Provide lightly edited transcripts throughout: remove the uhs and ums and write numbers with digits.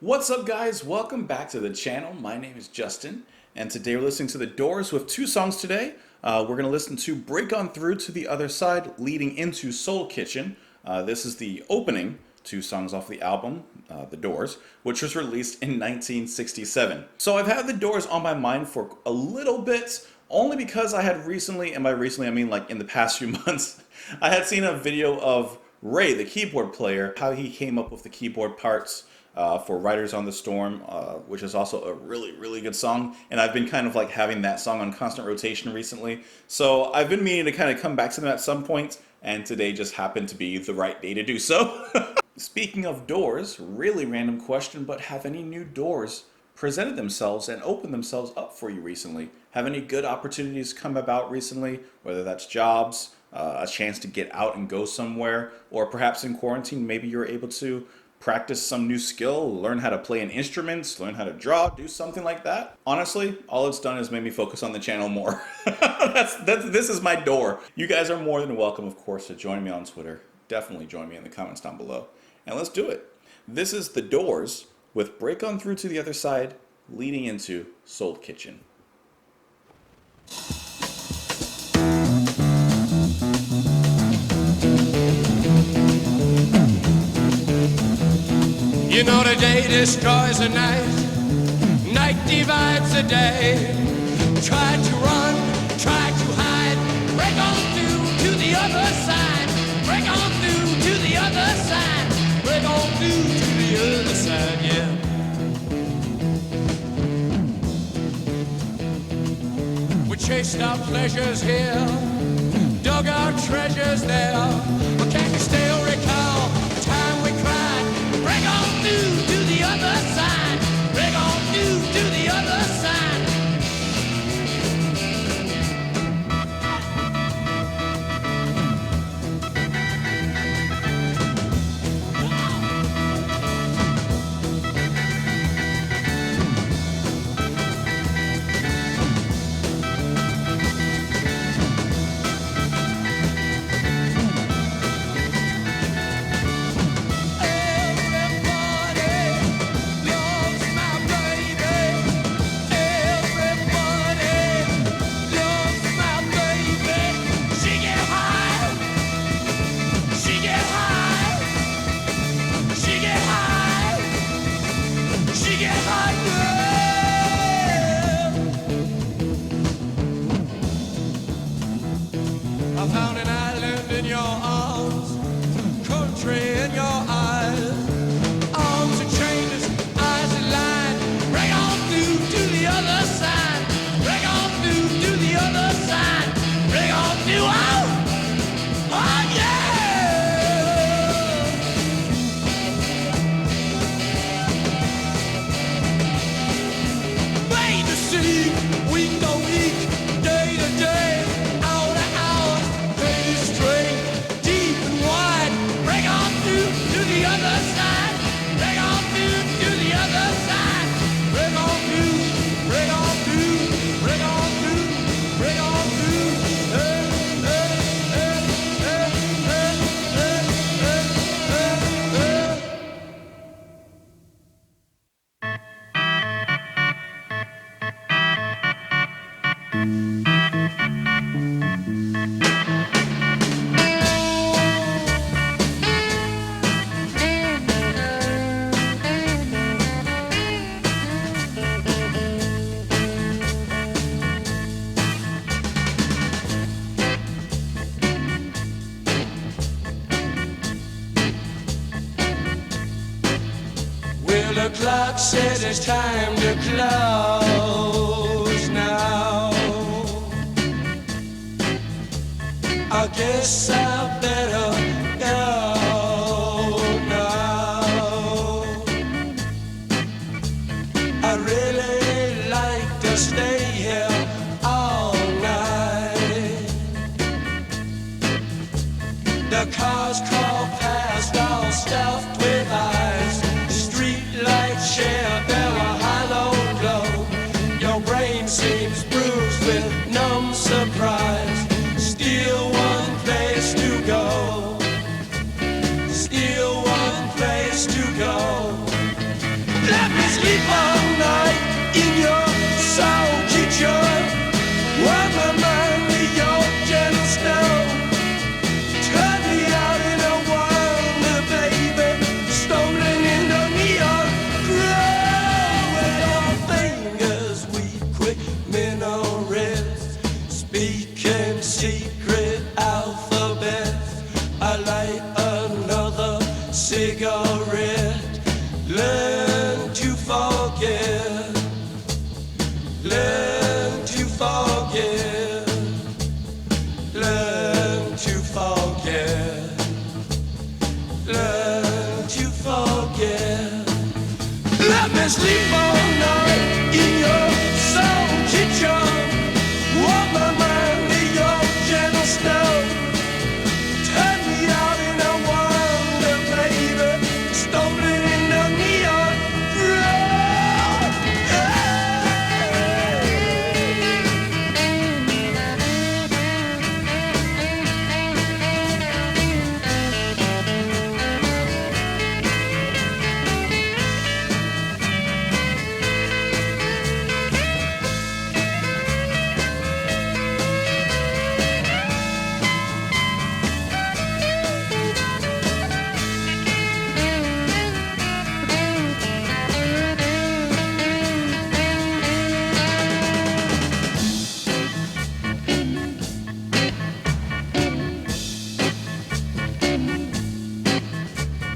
What's up, guys? Welcome back to the channel. My name is Justin, and today we're listening to The Doors with two songs today. We're going to listen to Break On Through to the Other Side, leading into Soul Kitchen. This is the opening two songs off the album, The Doors, which was released in 1967. So I've had The Doors on my mind for a little bit, only because I had recently, and by recently I mean like in the past few months, I had seen a video of Ray, the keyboard player, how he came up with the keyboard parts for Riders on the Storm, which is also a really good song. And I've been kind of like having that song on constant rotation recently. So I've been meaning to kind of come back to them at some point, and today just happened to be the right day to do so. Speaking of doors, really random question, but have any new doors presented themselves and opened themselves up for you recently? Have any good opportunities come about recently, whether that's jobs, a chance to get out and go somewhere, or perhaps in quarantine, maybe you're able to practice some new skill, learn how to play an instrument, learn how to draw, do something like that? Honestly, all it's done is made me focus on the channel more. This is my door. You guys are more than welcome, of course, to join me on Twitter. Definitely join me in the comments down below. And let's do it. This is The Doors with Break On Through to the Other Side, leading into Soul Kitchen. You know the day destroys the night, night divides the day. Try to run, try to hide, break on through to the other side. Break on through to the other side. Break on through to the other side, yeah. We chased our pleasures here, dug our treasures there. But can you still recall the time we cried? Break on through to the other side. Break on through to the other side. I found an island in your arms, country in your eyes. Arms are chainless, eyes are lined. Break on through to the other side. Break on through to the other side. Break on through, oh yeah! Made to see, week to week, day to day. The other side, break on through to the other side. Break on through, break on through, break on through, break on through. Hey, hey, hey, hey, hey, hey, hey, hey, hey. Well, the clock says it's time to close now. I guess I better go now. I really like to stay here all night. The cars crawl past all stuffed with eyes. Streetlights share their hollow glow. Your brain seems bruised with numb surprise. Still one place to speaking secret alphabet. I light another cigarette. Learn to forget. Learn to forget. Learn to forget. Learn to forget. Let me sleep all night in your soul kitchen. Warm my mind with your gentle snow. Turn me out in a wonder, baby. Stolen in the neon glow.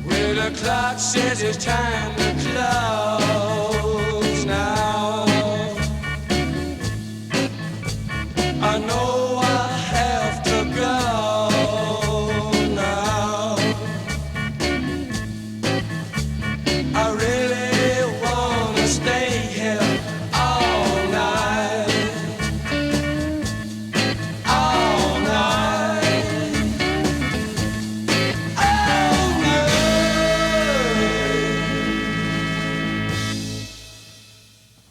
Well, the clock says it's time to close now. I know I have to go now. I really wanna stay here all night. All night. All night.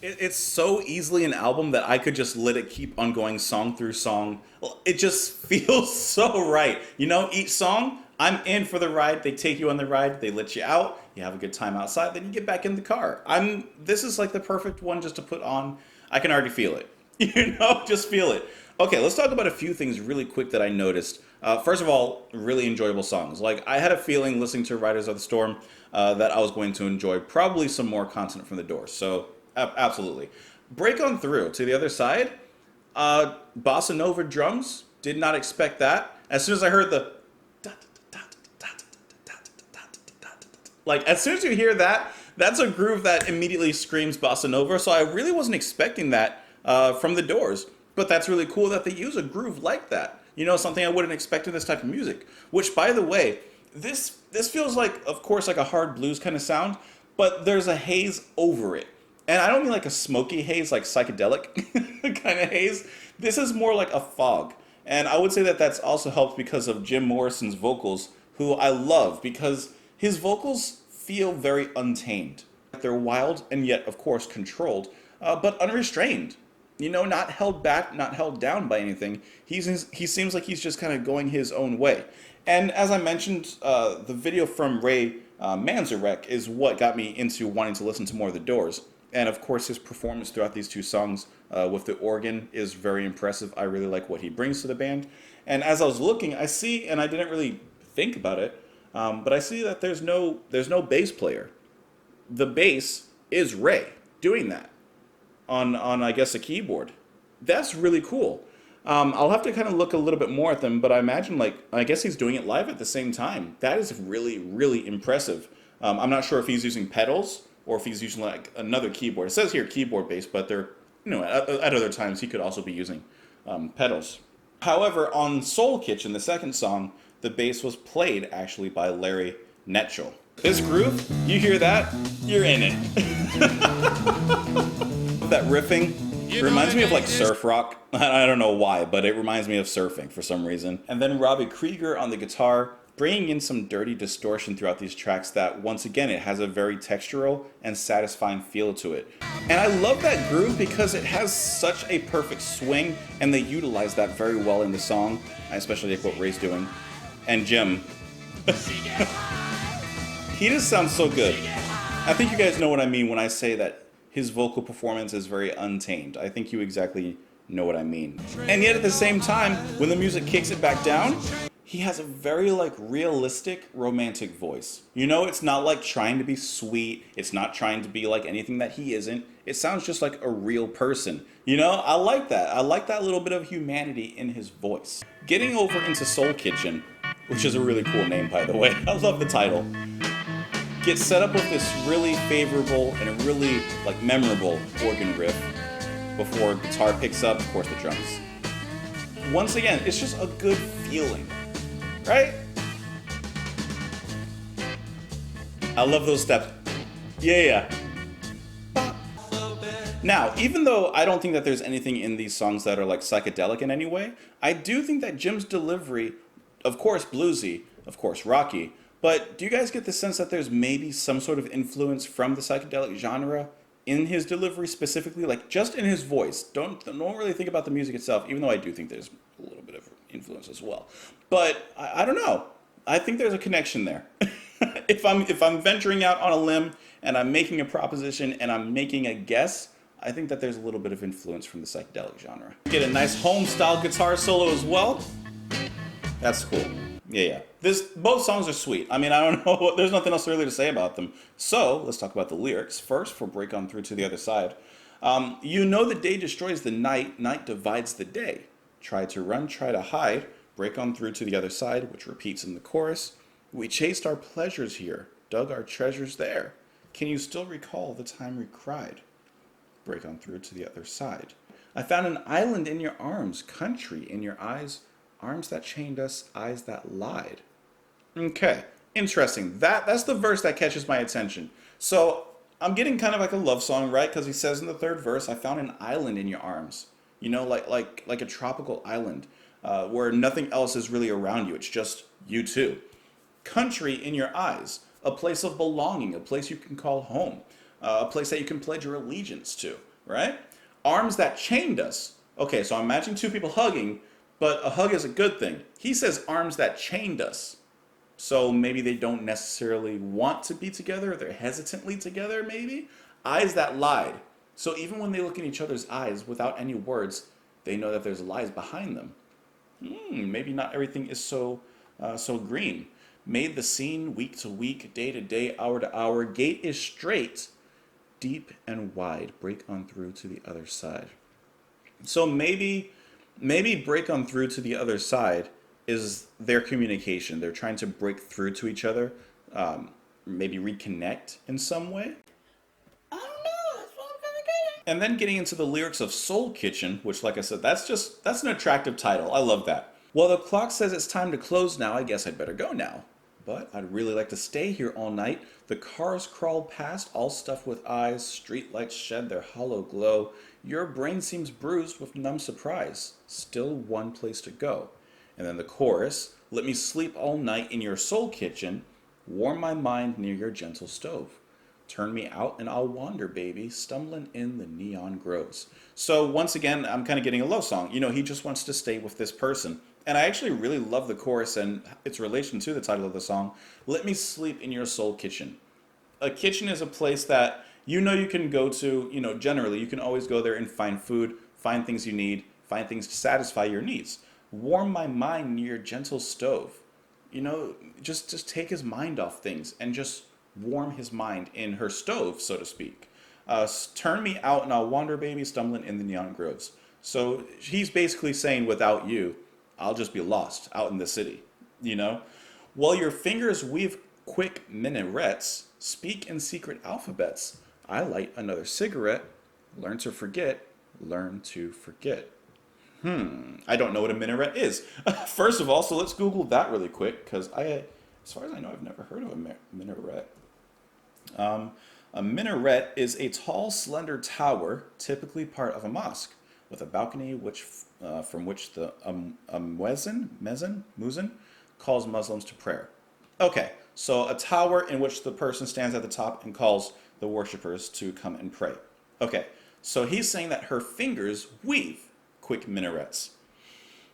It's so easily an album that I could just let it keep on going song through song. Well, it just feels so right. You know, each song, I'm in for the ride. They take you on the ride. They let you out. You have a good time outside. Then you get back in the car. This is like the perfect one just to put on. I can already feel it. You know, just feel it. Okay, let's talk about a few things really quick that I noticed. First of all, really enjoyable songs. Like, I had a feeling listening to Riders of the Storm that I was going to enjoy probably some more content from the Doors. So, absolutely. Break On Through to the Other Side. Bossa Nova drums. Did not expect that. As soon as I heard the... Like, as soon as you hear that, that's a groove that immediately screams Bossa Nova. So I really wasn't expecting that from the Doors. But that's really cool that they use a groove like that. You know, something I wouldn't expect in this type of music. Which, by the way, this feels like, of course, like a hard blues kind of sound, but there's a haze over it. And I don't mean like a smoky haze, like psychedelic kind of haze. This is more like a fog. And I would say that that's also helped because of Jim Morrison's vocals, who I love because his vocals feel very untamed. They're wild and yet, of course, controlled, but unrestrained. You know, not held back, not held down by anything. He seems like he's just kind of going his own way. And as I mentioned, the video from Ray Manzarek is what got me into wanting to listen to more of the Doors. And of course, his performance throughout these two songs with the organ is very impressive. I really like what he brings to the band. And as I was looking, I see, and I didn't really think about it, but I see that there's no bass player. The bass is Ray doing that on I guess a keyboard. That's really cool. I'll have to kind of look a little bit more at them, but I imagine I guess he's doing it live at the same time. That is really, really impressive. I'm not sure if he's using pedals or if he's using like another keyboard. It says here keyboard bass, but they're, you know, at other times he could also be using pedals. However, on Soul Kitchen, the second song, the bass was played actually by Larry Netchell. This groove, you hear that, you're in it. That riffing reminds me of like surf rock. I don't know why, but it reminds me of surfing for some reason. And then Robbie Krieger on the guitar, bringing in some dirty distortion throughout these tracks that, once again, it has a very textural and satisfying feel to it. And I love that groove because it has such a perfect swing, and they utilize that very well in the song, especially like what Ray's doing. And Jim, he just sounds so good. I think you guys know what I mean when I say that his vocal performance is very untamed. I think you exactly know what I mean. And yet at the same time, when the music kicks it back down, he has a very like realistic romantic voice. You know, it's not like trying to be sweet. It's not trying to be like anything that he isn't. It sounds just like a real person. You know, I like that. I like that little bit of humanity in his voice. Getting over into Soul Kitchen, which is a really cool name by the way. I love the title. Gets set up with this really favorable and a really like memorable organ riff before guitar picks up, of course the drums. Once again, it's just a good feeling. Right? I love those steps. Yeah. Now, even though I don't think that there's anything in these songs that are like psychedelic in any way, I do think that Jim's delivery, of course bluesy, of course rocky, but do you guys get the sense that there's maybe some sort of influence from the psychedelic genre in his delivery specifically, like just in his voice? Don't really think about the music itself, even though I do think there's a little bit of influence as well. But I don't know. I think there's a connection there. If I'm venturing out on a limb and I'm making a proposition and I'm making a guess, I think that there's a little bit of influence from the psychedelic genre. Get a nice home style guitar solo as well. That's cool. Yeah. Both songs are sweet. I mean, I don't know. There's nothing else really to say about them. So let's talk about the lyrics first. For Break On Through to the Other Side. You know the day destroys the night. Night divides the day. Try to run, try to hide. Break on through to the other side, which repeats in the chorus. We chased our pleasures here, dug our treasures there. Can you still recall the time we cried? Break on through to the other side. I found an island in your arms, country in your eyes, arms that chained us, eyes that lied. Okay, interesting. That's the verse that catches my attention. So I'm getting kind of like a love song, right? Because he says in the third verse, I found an island in your arms. You know, like a tropical island. Where nothing else is really around you. It's just you two. Country in your eyes. A place of belonging. A place you can call home. A place that you can pledge your allegiance to. Right? Arms that chained us. Okay, so I'm imagining two people hugging, but a hug is a good thing. He says arms that chained us. So maybe they don't necessarily want to be together. Or they're hesitantly together, maybe. Eyes that lied. So even when they look in each other's eyes without any words, they know that there's lies behind them. Maybe not everything is so green. Made the scene week to week, day to day, hour to hour. Gate is straight, deep and wide. Break on through to the other side. So maybe break on through to the other side is their communication. They're trying to break through to each other, maybe reconnect in some way. I don't know. That's what I'm kind of getting. And then getting into the lyrics of Soul Kitchen, which, like I said, that's an attractive title. I love that. Well, the clock says it's time to close now. I guess I'd better go now. But I'd really like to stay here all night. The cars crawl past, all stuffed with eyes. Streetlights shed their hollow glow. Your brain seems bruised with numb surprise. Still one place to go. And then the chorus, let me sleep all night in your soul kitchen. Warm my mind near your gentle stove. Turn me out and I'll wander, baby, stumbling in the neon grows. So once again, I'm kind of getting a love song. You know, he just wants to stay with this person. And I actually really love the chorus and its relation to the title of the song. Let me sleep in your soul kitchen. A kitchen is a place that you know you can go to, you know, generally. You can always go there and find food, find things you need, find things to satisfy your needs. Warm my mind near your gentle stove. You know, just take his mind off things and just warm his mind in her stove, so to speak. Turn me out and I'll wander, baby, stumbling in the neon groves. So he's basically saying, without you, I'll just be lost out in the city, you know? While your fingers weave quick minarets, speak in secret alphabets, I light another cigarette, learn to forget, learn to forget. I don't know what a minaret is. First of all, so let's Google that really quick, because as far as I know, I've never heard of a minaret. A minaret is a tall, slender tower, typically part of a mosque, with a balcony from which the muezzin calls Muslims to prayer. Okay, so a tower in which the person stands at the top and calls the worshippers to come and pray. Okay, so he's saying that her fingers weave quick minarets.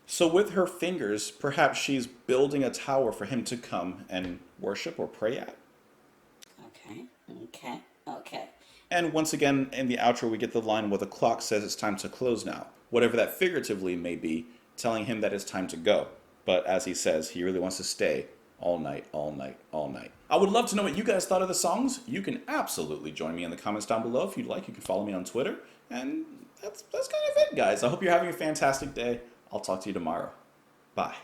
So with her fingers, perhaps she's building a tower for him to come and worship or pray at. Okay. And once again, in the outro, we get the line where the clock says it's time to close now. Whatever that figuratively may be, telling him that it's time to go. But as he says, he really wants to stay all night, all night, all night. I would love to know what you guys thought of the songs. You can absolutely join me in the comments down below if you'd like. You can follow me on Twitter. And that's kind of it, guys. I hope you're having a fantastic day. I'll talk to you tomorrow. Bye.